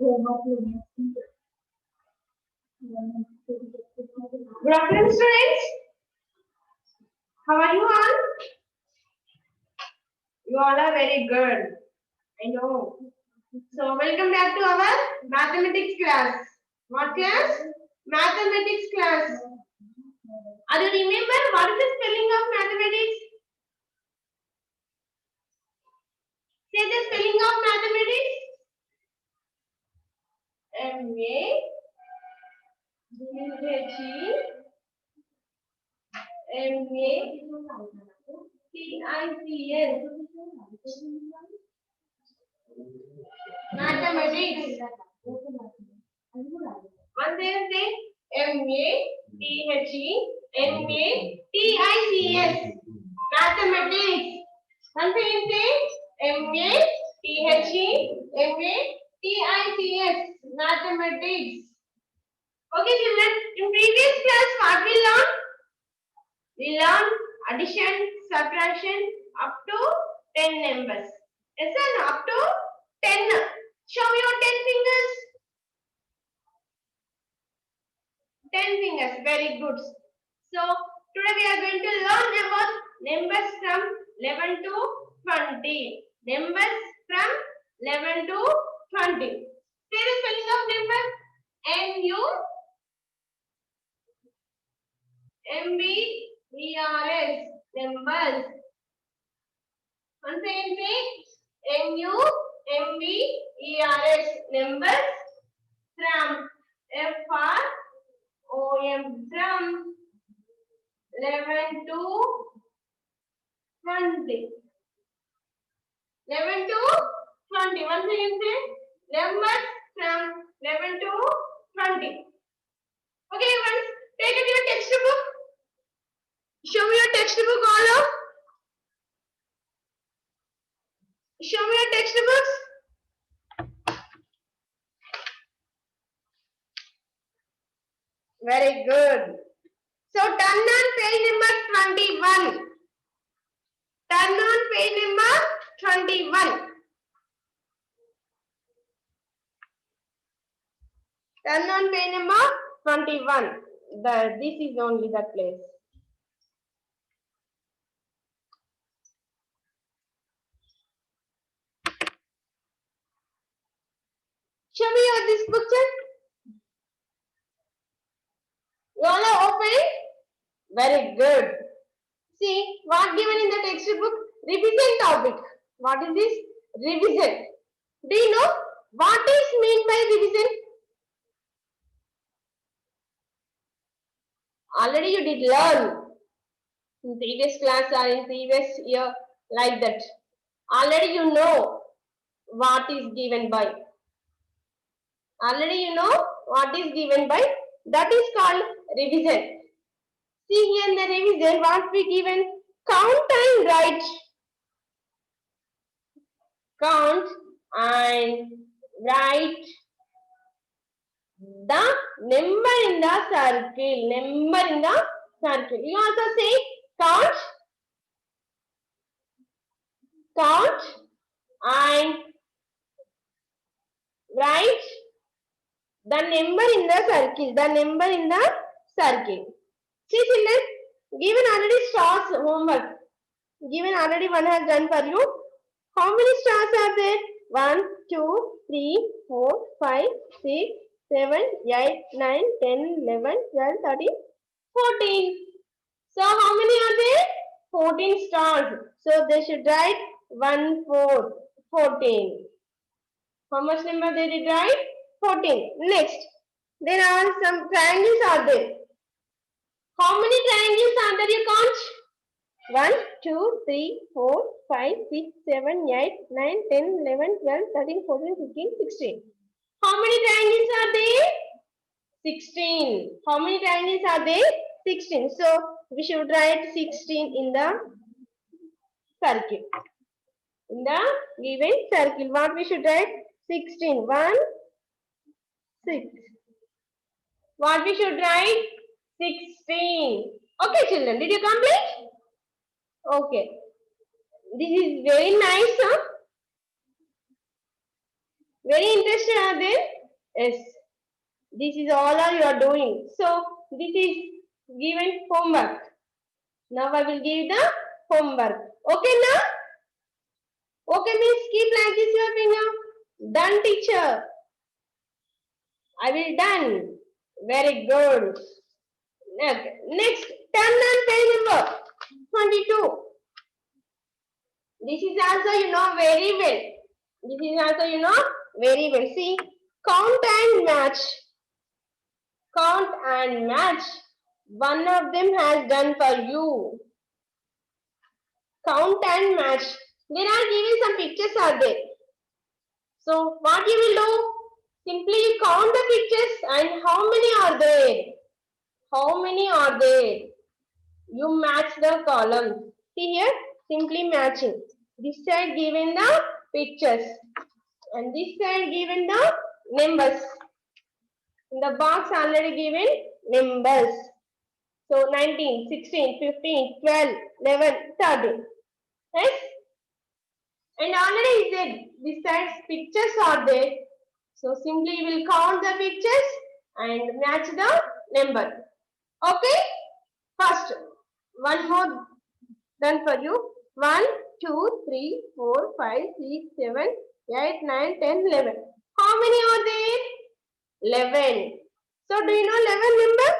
Good afternoon, students. How are you all? You all are very good. I know. So, welcome back to our mathematics class. What class? Mathematics class. Are you remember what is the spelling of mathematics? Say the spelling of mathematics. M-A-T-H-E-M-A-T-I-C-S. Mathematics. One day say M-A-T-H-E-M-A-T-I-C-S. Mathematics. One day say M-A-T-H-E-M-A-T-I-C-S. Mathematics. Okay, children. In previous class, what we learned? We learned addition, subtraction up to 10 numbers. Yes or no? Up to 10. Show me your 10 fingers. 10 fingers. Very good. So, today we are going to learn about numbers from 11 to 20. Numbers from 11 to 20. Say the spelling of number. N-U-M-B-E-R-S. Numbers. Once again say N-U-M-B-E-R-S. Numbers from F-R-O-M. From 11 to 20. 11 to 20. Once again say numbers from 11 to 20. Okay, once take out your textbook. Show me your textbook, all of. Show me your textbooks. Very good. So turn on page number 21. Turn on page number 21. Turn on page number 21. This is only the place. Show me your this picture. You all are open? Very good. See what given in the textbook? Revision topic. What is this? Revision. Do you know what is meant by revision? Already you did learn in previous class or in previous year like that. Already you know what is given by. Already you know what is given by. That is called revision. See here in the revision what we given? Count and write. Count and write the number in the circle. Number in the circle. You also say count. Count and write the number in the circle. The number in the circle. See children, given already stars homework. Given already one has done for you. How many stars are there? 1, 2, 3, 4, 5, 6, 7, 8, 9, 10, 11, 12, 13, 14. So how many are there? 14 stars. So they should write 1, 4, 14. How much number they did write? 14. Next, there are some triangles are there. How many triangles are there? You count. 1, 2, 3, 4, 5, 6, 7, 8, 9, 10, 11, 12, 13, 14, 15, 16. How many triangles are there? 16. How many triangles are there? 16. So, we should write 16 in the circle. In the given circle, what we should write? 16. 1, 6. What we should write? 16. Okay, children, did you complete? Okay. This is very nice, huh? Very interesting, are there? Yes. This is all you are doing. So this is given homework. Now I will give the homework. Okay now? Okay means keep like this your finger. Done teacher. I will done. Very good. Next, turn on page number 22. This is also you know very well. This is also you know very well. See, count and match. Count and match. One of them has done for you. Count and match. There are given some pictures are there. So what you will do? Simply you count the pictures and how many are there? How many are there? You match the columns. See here, simply matching. This side given the pictures and this side given the numbers. In the box already given numbers. So 19, 16, 15, 12, 11, 13. Yes? And already is there. This side pictures are there. So simply we will count the pictures and match the number. Okay? First, one more done for you. 1, 2, 3, 4, 5, 6, 7, 8, 9, 10, 11. How many are there? 11. So do you know 11 number?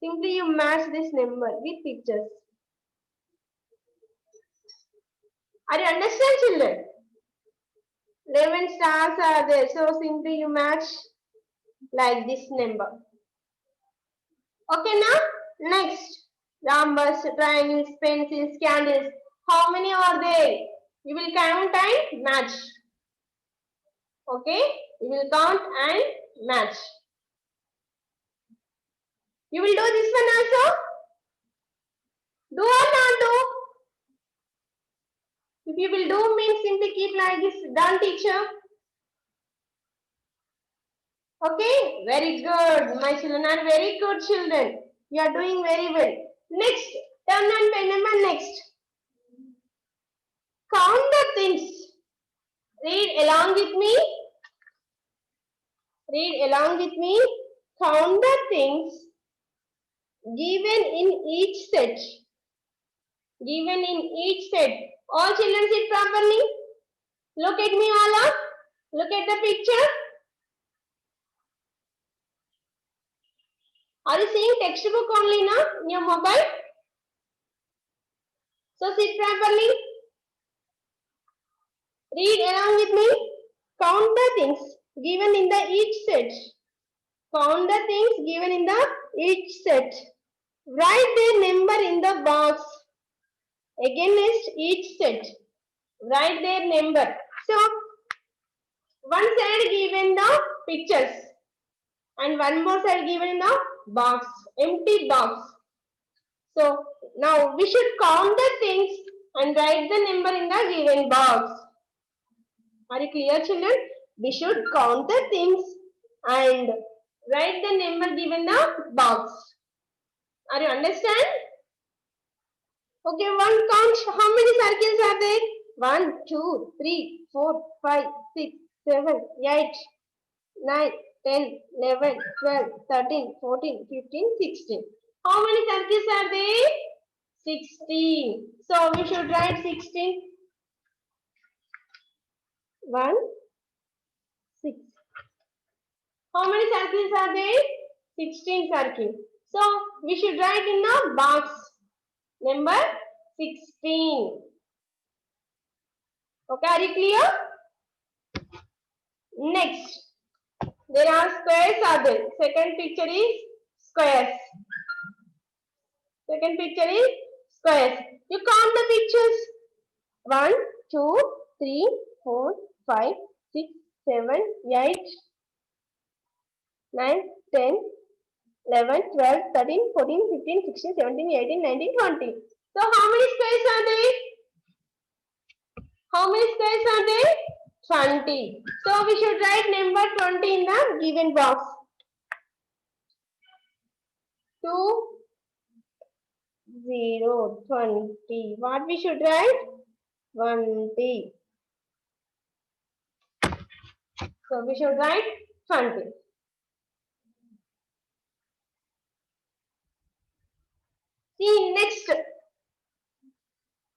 Simply you match this number with pictures. Are you understand children? 11 stars are there. So simply you match like this number. Okay now? Next. Numbers, triangles, pencils, candles. How many are there? You will count and match. Okay? You will count and match. You will do this one also? Do or not do? If you will do means simply keep like this. Done teacher. Okay? Very good. My children are very good children. You are doing very well. Next. Turn on pen number next. Count the things. Read along with me. Read along with me. Count the things given in each set. Given in each set. All children sit properly. Look at me all up. Look at the picture. Are you seeing textbook only now in your mobile? So sit properly. Read along with me. Count the things given in the each set. Count the things given in the each set. Write their number in the box against each set. Write their number. So, one side given the pictures and one more side given the box, empty box. So, now we should count the things and write the number in the given box. Are you clear children? We should count the things and write the number given the box. Are you understand? Okay, one count. How many circles are there? 1, 2, 3, 4, 5, 6, 7, 8, 9, 10, 11, 12, 13, 14, 15, 16. How many circles are there? 16. So we should write 16. 1, 6. How many circles are there? 16 circles. So we should write in the box number 16. Okay, are you clear? Next, there are squares are there. Second picture is squares. Second picture is squares. You count the pictures. 1, 2, 3, 4, 5, 6, 7, 8, 9, 10, 11, 12, 13, 14, 15, 16, 17, 18, 19, 20. So how many squares are there? How many squares are there? 20. So we should write number 20 in the given box. 2, 0, 20. What we should write? 20. So we should write 20. See next.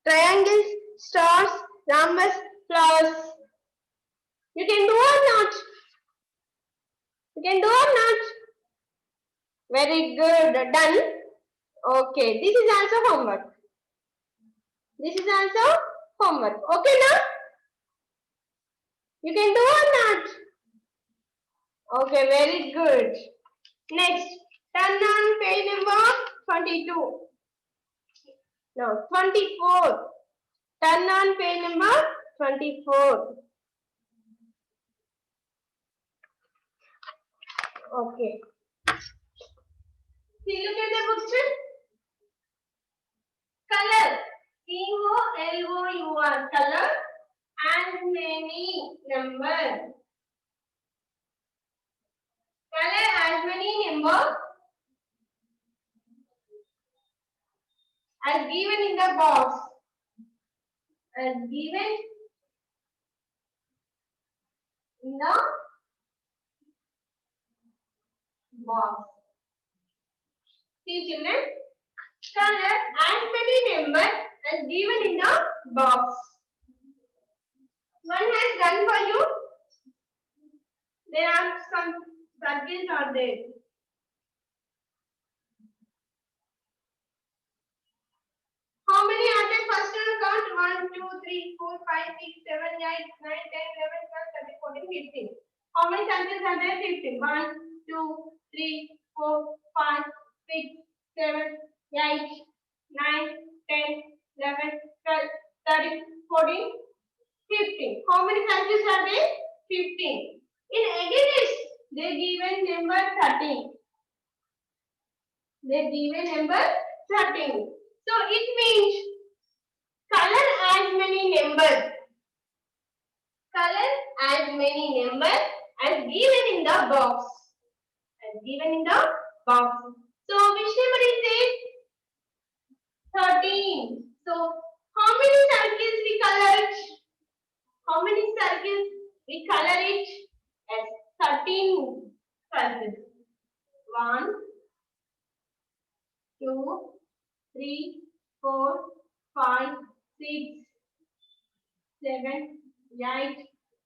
Triangles, stars, rhombus, flowers. You can do or not? You can do or not? Very good. Done. Okay. This is also homework. This is also homework. Okay now? You can do or not? Okay. Very good. Next. Turn on page number 22. No, 24. Turn on page number 24. Okay. See, look at the picture. Color. COLOUR. Color. And many number. Color as many number as given in the box. As given in the box. See children, color as many number as given in the box. One has done for you. There are some circles are there. How many are there? First count 1, 2, 3, 4, 5, 6, 7, 8, 9, 10, 11, 12, 13, 14, 15. How many circles are there? 15. 1, 2, 3, 4, 5, 6, 7, 8, 9, 10, 11, 12, 13, 14, 15. How many circles are there? 15. In against, they given number 13. They given number 13. So it means color as many numbers. Color as many numbers as given in the box. As given in the box. So which number is it? 13. So how many circles we color it? How many circles we color it? As 13 circles. 1, 2, 3, 4, 5, 6, 7, 8,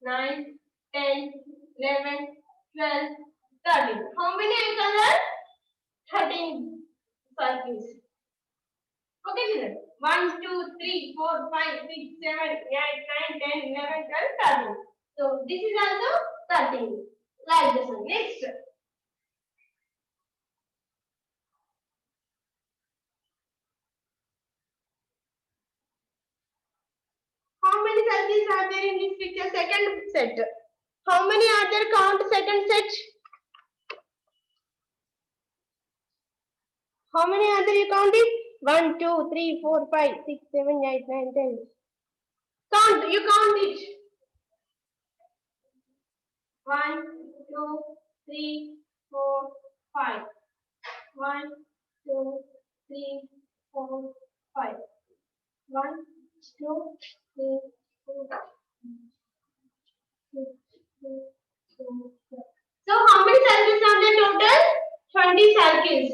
9, 10, 11, 12, 13. How many I colored? 13 circles. Okay, children. 1, 2, 3, 4, 5, 6, 7, 8, 9, 10, 11, 12, 13. So this is also 13. Like this one. Next. How many circles are there in this picture? Second set. How many are there? Count second set. How many are there? You count it? 1, 2, 3, 4, 5, 6, 7, 8, 9, 10. Count. You count it. 1, 2, 3, 4, 5. 1, 2, 3, 4, 5. 1, 2, 3, 4, 5. So how many circles are there total? 20 circles.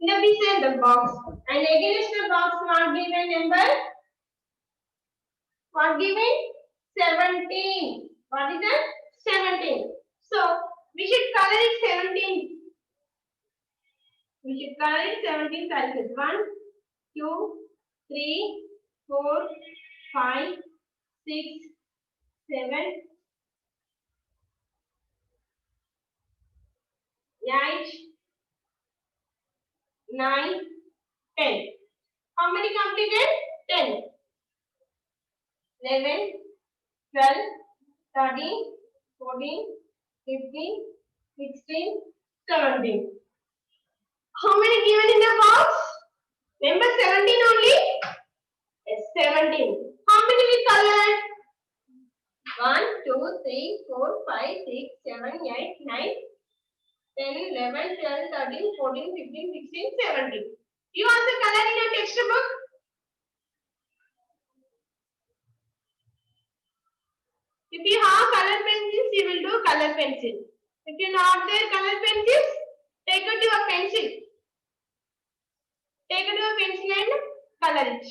Now we say the box. And against the box not given number. What given? 17. What is that? 17. So we should color it 17. We should color it 17 circles. 1, 2, 3, 4, 5, 6, 7, 8, 9, 10. How many completed? 10. 11, 12, 13, 14, 15, 16, 17. How many given in the box? Number 17 only? Yes, 17. How many we colored? 1, 2, 3, 4, 5, 6, 7, 8, 9, 10, 11, 12, 13, 14, 15, 16, 17. You also color in your textbook? If you have color pencils, you will do color pencil. If you not there color pencils, take out your pencil. Take out your pencil and color it.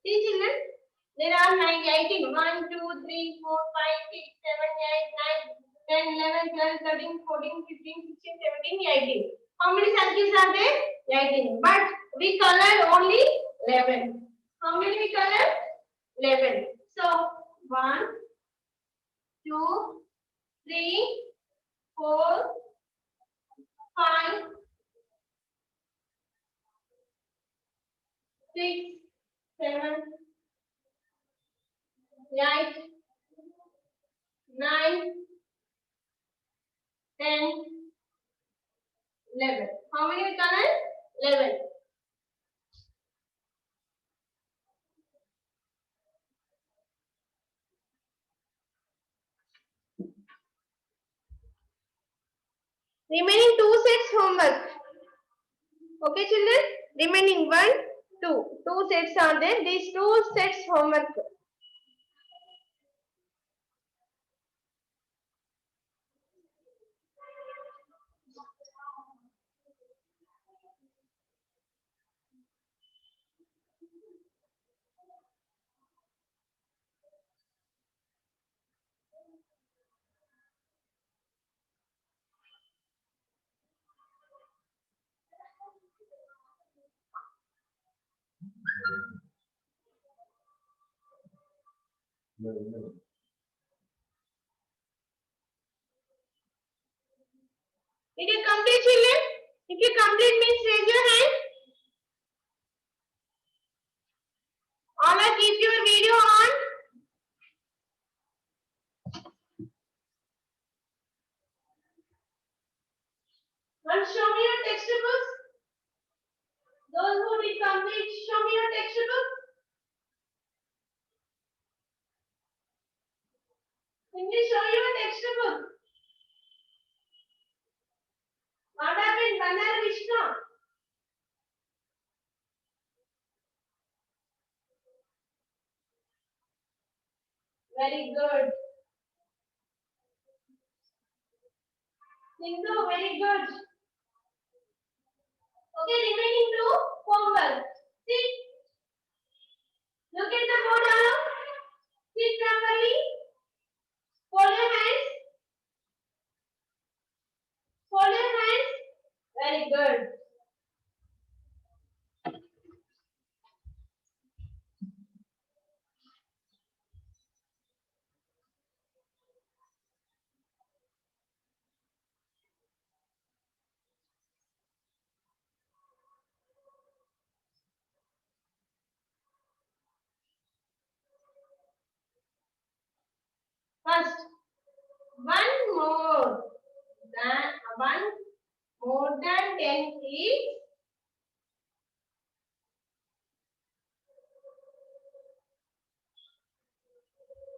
See children, there are 18. 1, 2, 3, 4, 5, 6, 7, 8, 9, 10, 11, 12, 13, 14, 15, 16, 17, 18. How many circles are there? 18. But we colored only 11. How many we colored? 11. So 1, 2, 3, 4, 5, 6, 7, 8, 9, 10, 11. How many we colored? 11. Remaining 2 sets homework. Okay, children. Remaining 1, 2. 2 sets are there. These 2 sets homework. Did you complete, children? If you complete means raise your hand. All are keep your video on. And show me your textbooks. Those who did complete, show me your textbook. Can you show your textbook? What happened? Banar Vishnu. Very good. Sindhu, very good. Okay, remaining 2 homework. See, look at the board now. Sit properly. Fold your hands. Fold your hands. Very good. First, one more than 10 is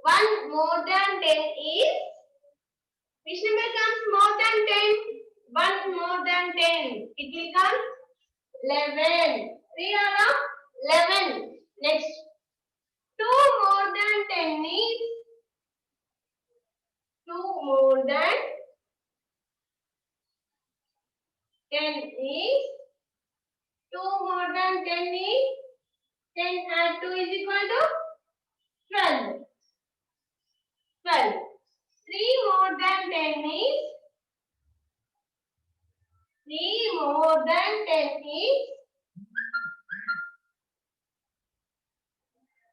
one more than 10 is which number comes more than 10? 1 more than 10. It will come 11. 3 out of 11. Next. more than 10 is 2 more than 10 is 10 add 2 is equal to 12. 12. 3 more than 10 is 3 more than 10 is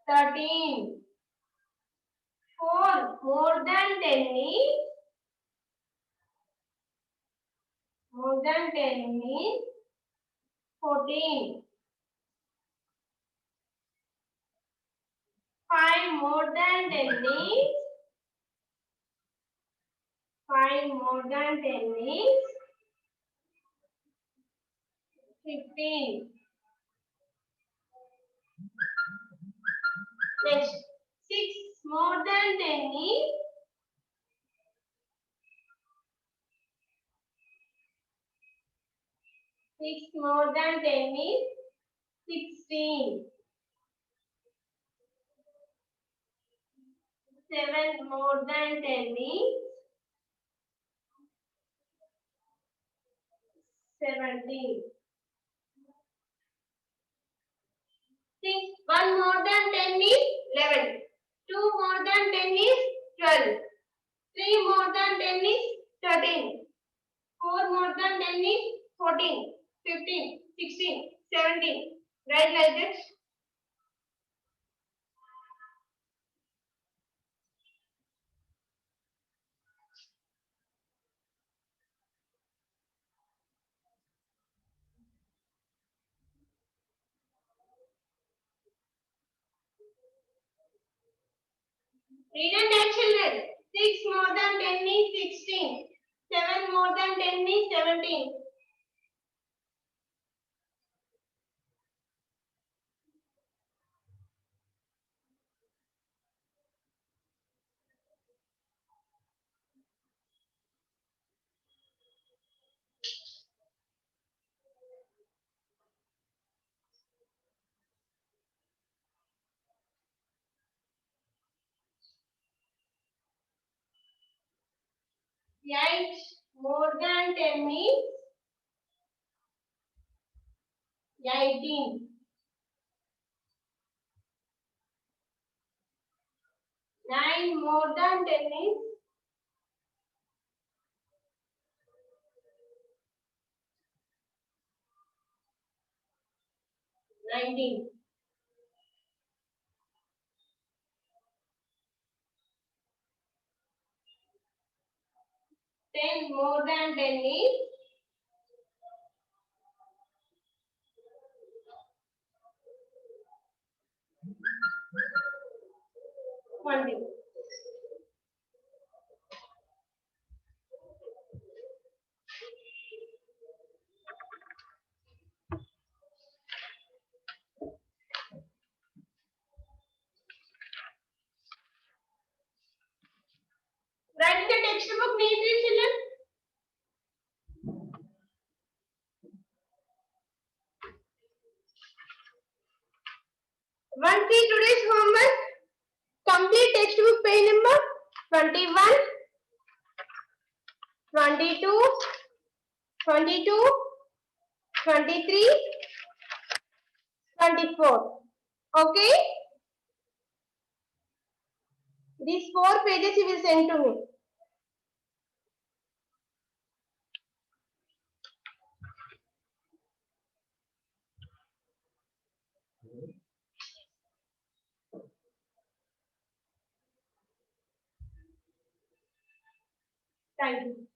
13. 4 more than 10 is 14. 5 more than 10 is 15. Next, 6 more than 10 is 16. 7 more than 10 is 17. 1 more than 10 is 11. 2 more than 10 is 12. 3 more than 10 is 13. 4 more than 10 is 14. 15, 16, 17. Write like this. Read and write, children. 6 more than 10 is 16. 7 more than 10 is 17. Eight more than 10 is 18. 9 more than 10 is 19. 10 more than 10 is 20. Write in the textbook neatly, children. One see today's homework. Complete textbook page number 21, 22, 22, 23, 24. Okay? These 4 pages you will send to me. Thank you.